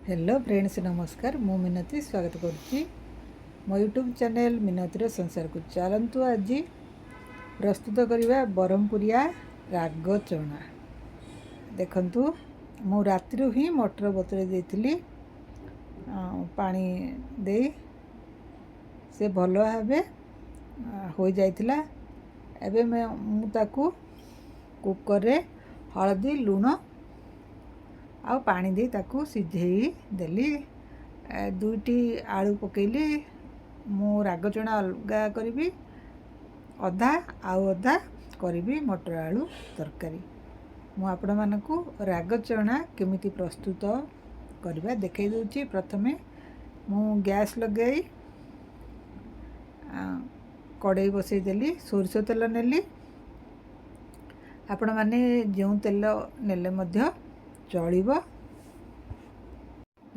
Hello friends नमस्कार मु मिनती स्वागत करुच्ची मो यूट्यूब चैनल मिनतीर संसार को चलतु आज प्रस्तुत करवा बरहमपुरिया राग चना देखंतु मु राति ही मटर बतुरे देती पानी दे से भल भाव हो जाइतिला। एबे मु ताकू कुकर रे हळदी लुण आउ पानी दे ताकू सिझेई देली। दुईटी आलू पकेली। मु राग चना अलगा करी अधा आउ अधा करी मटर आलू तरकारी। मु आपण मानकू राग चना केमिति प्रस्तुत करबा देखै दउची। प्रथमे मु गैस लगई कड़ाई बसई देली। सोरष तेल नेली। आपण माने जो तेल नेले मध्य चलिबो।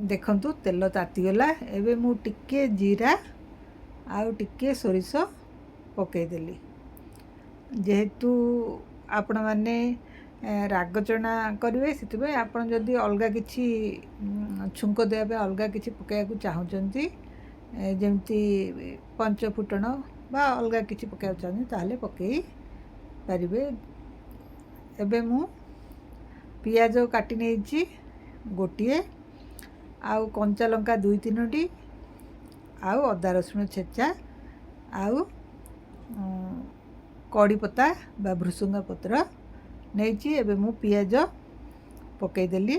देखंतु तेल तातीगला। एबे मु टिके जीरा आउ टिके सोरिष पकई देली। जेहेतु आपण माने राग चना करिवे सेतिबे आपण जदि अलगा किछि छुंक देबे अलगा किछि पकाइବାକୁ चाहुचंती जेमती पंच फुटण बा अलगा किछि पकाइବାକୁ चाहନ୍ତି ताहले पकई परिबे। एबे मु पियाज काटी नेछि गोटिए आउ कंचा लंका दुई तीनोटी आउ अदा रसुण छेचा आउ कड़ी पत्ता बा भृसुंगा पत्र नेछि। एबे मु पियाज पकई देली।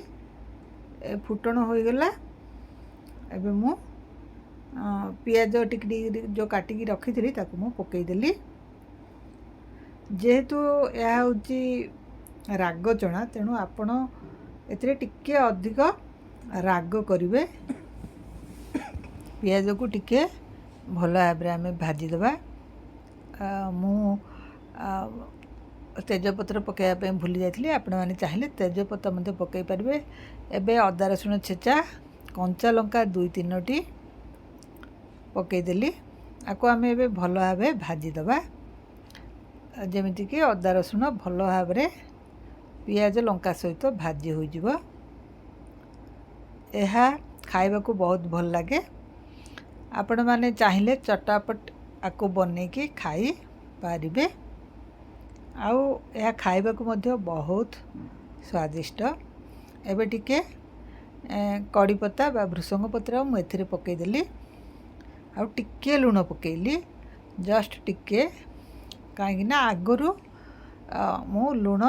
फुटण हो गला। एबे मु पियाज टिक जो काटिकी रखी थी ताकू मु पकई देली। जेहेतु यह होची राग चना तेणु आपण एथिरे टिके अधिक राग करिवे। पियाज को टिके भल भाव आम भाजीदेवा। मु तेजपत्र पकाइबा भूली जाइली। आपण माने चाहिए तेजपत्र मध्य पकई पारे। एबे अदा रसुण छेचा कंचा लंका दुई तीनोटी पकईदेली। आपको आम ए भल भाव भाजीदेवा जमीक अदा रसुण भल भाव पियाज लंका सहित भाजी हो। यह खाइबा को बहुत भल लगे। आपण माने चाहिए चटापट आपको बनैकी खाई पारिबे। आउ यह खाइबा को मध्य बहुत स्वादिष्ट। एबे टिके कड़ी पत्ता बा भृसंग पत्र मु एथिरे पकई देली। आउ टिके लुण पकेली जस्ट टिके कहीं आगरू मु लुण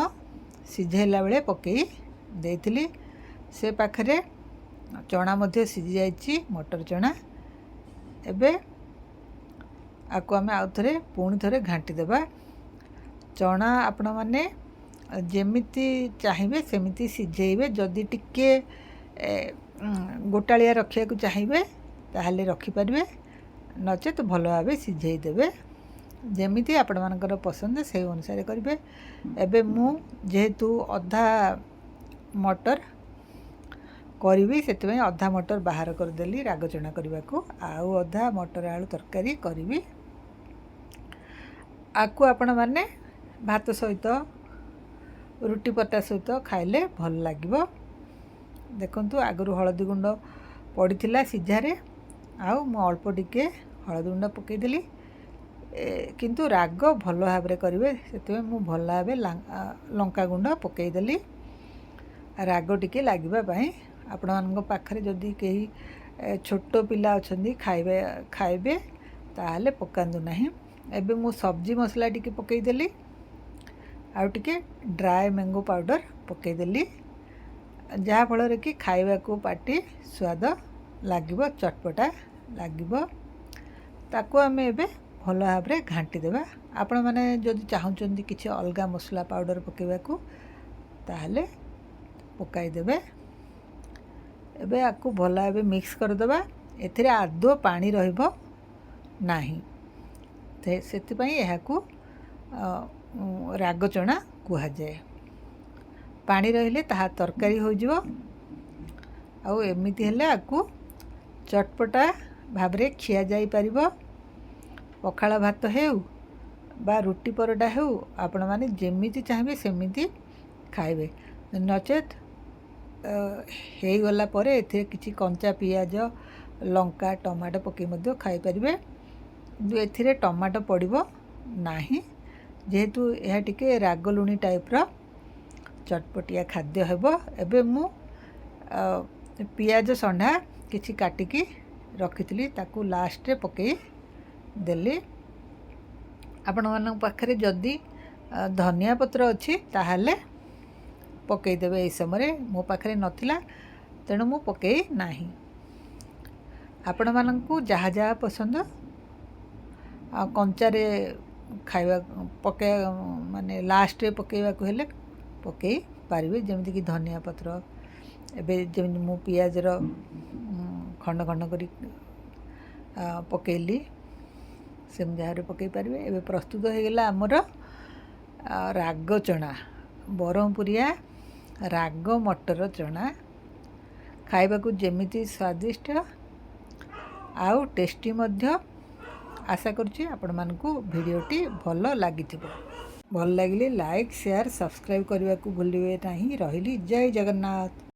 सिझेला बेले पकई देइथिली। से पाखरे चना मध्य सिझी जाइछि मटर चना। एबे आको आमे आउ थरे पुणी थरे घांटी देबा। चना आपण माने जेमिति चाहिए सेमिति सिझेइबे। जदि टिके गोटालिया रखिया को चाहिए ताहले रखि परिबे नचेत भल भाव सिझेई देबे। जेमिति आपण मानकर पसंद से अनुसार करिवे। एबे मु जेहेतु अधा मटर करी से अधा मटर बाहर करदेली राग चना करने को। आउ अधा मटर आलू तरकारी करी। आपको आपण माने भात सहित रुटी पटा सहित खाइले भल लागिबो। देखंतु आगरू हळदी गुंड पड़ीथिला सिझारे आउ मु अल्प टिके हळदी गुंड पकईदेली। किंतु राग भल भाव करेंगे से मु भल भाव लंका गुंड पकईदेली राग टिके लागिबा। आपण मानक पाखरे जदि कहीं छोट पिला अछंदी खाइबे ताहले पकांदु नाही। एबे मु सब्जी मसला टिके पकईदेली आउ टिके ड्राई मैंगो पाउडर पकईदेली जहाँ फल कि खाइबा को पाटी स्वाद लागिबो चटपटा लागिबो। ताको आमे एबे भल भाव घांटी देबा। आपण माने जदि चाहुचंदी किछि अलगा मसला पाउडर पकेबा को ताहले पकाई देबे। एबे आकु भल भाव मिक्स कर देबा। एथिरे आदो पानी रहिबो नाही सेति पई एहाकू राग चना कुहा जाए। पानी रहिले ताहा तरकारी हो जिवो। आउ एमिति हेले आकु चटपटा भाव खिया जाई परिबो। पखाला भात हेउ बा रुटी परोटा हेउ आपण माने जेमिति चाहिए सेमिति खाइबे। नचेत ହେଇଗଲା ପରେ ଏଥିରେ କିଛି କଞ୍ଚା ପିଆଜ ଲଙ୍କା ଟମାଟୋ ପକାଇ ମଧ୍ୟ ଖାଇପାରିବେ, କିନ୍ତୁ ଏଥିରେ ଟମାଟୋ ପଡ଼ିବ ନାହିଁ, ଯେହେତୁ ଏହା ଟିକେ ରାଗ ଲୁଣି ଟାଇପ୍ର ଚଟପଟିଆ ଖାଦ୍ୟ ହେବ। ଏବେ ମୁଁ ପିଆଜ ଷଣ୍ଢା କିଛି କାଟିକି ରଖିଥିଲି ତାକୁ ଲାଷ୍ଟରେ ପକାଇ ଦେଲି। ଆପଣମାନଙ୍କ ପାଖରେ ଯଦି ଧନିଆ ପତ୍ର ଅଛି ତାହେଲେ ପକାଇଦେବେ ଏହି ସମୟରେ, ମୋ ପାଖରେ ନଥିଲା ତେଣୁ ମୁଁ ପକାଇ ନାହିଁ। ଆପଣମାନଙ୍କୁ ଯାହା ଯାହା ପସନ୍ଦ କଞ୍ଚାରେ ଖାଇବା ପକାଇବା ମାନେ ଲାଷ୍ଟରେ ପକାଇବାକୁ ହେଲେ ପକାଇ ପାରିବେ, ଯେମିତିକି ଧନିଆ ପତ୍ର। ଏବେ ଯେମିତି ମୁଁ ପିଆଜର ଖଣ୍ଡ ଖଣ୍ଡ କରି ପକାଇଲି, ସେମିତି ଭାବରେ ପକାଇ ପାରିବେ। ଏବେ ପ୍ରସ୍ତୁତ ହୋଇଗଲା ଆମର ରାଗ ଚଣା, ବରହମପୁରିଆ ରାଗ ମଟର ଚଣା। ଖାଇବାକୁ ଯେମିତି ସ୍ୱାଦିଷ୍ଟ ଆଉ ଟେଷ୍ଟି ମଧ୍ୟ। ଆଶା କରୁଛି ଆପଣମାନଙ୍କୁ ଭିଡ଼ିଓଟି ଭଲ ଲାଗିଥିବ। ଭଲ ଲାଗିଲେ ଲାଇକ୍ ସେୟାର ସବସ୍କ୍ରାଇବ୍ କରିବାକୁ ଭୁଲିବେ ନାହିଁ। ରହିଲି, ଜୟ ଜଗନ୍ନାଥ।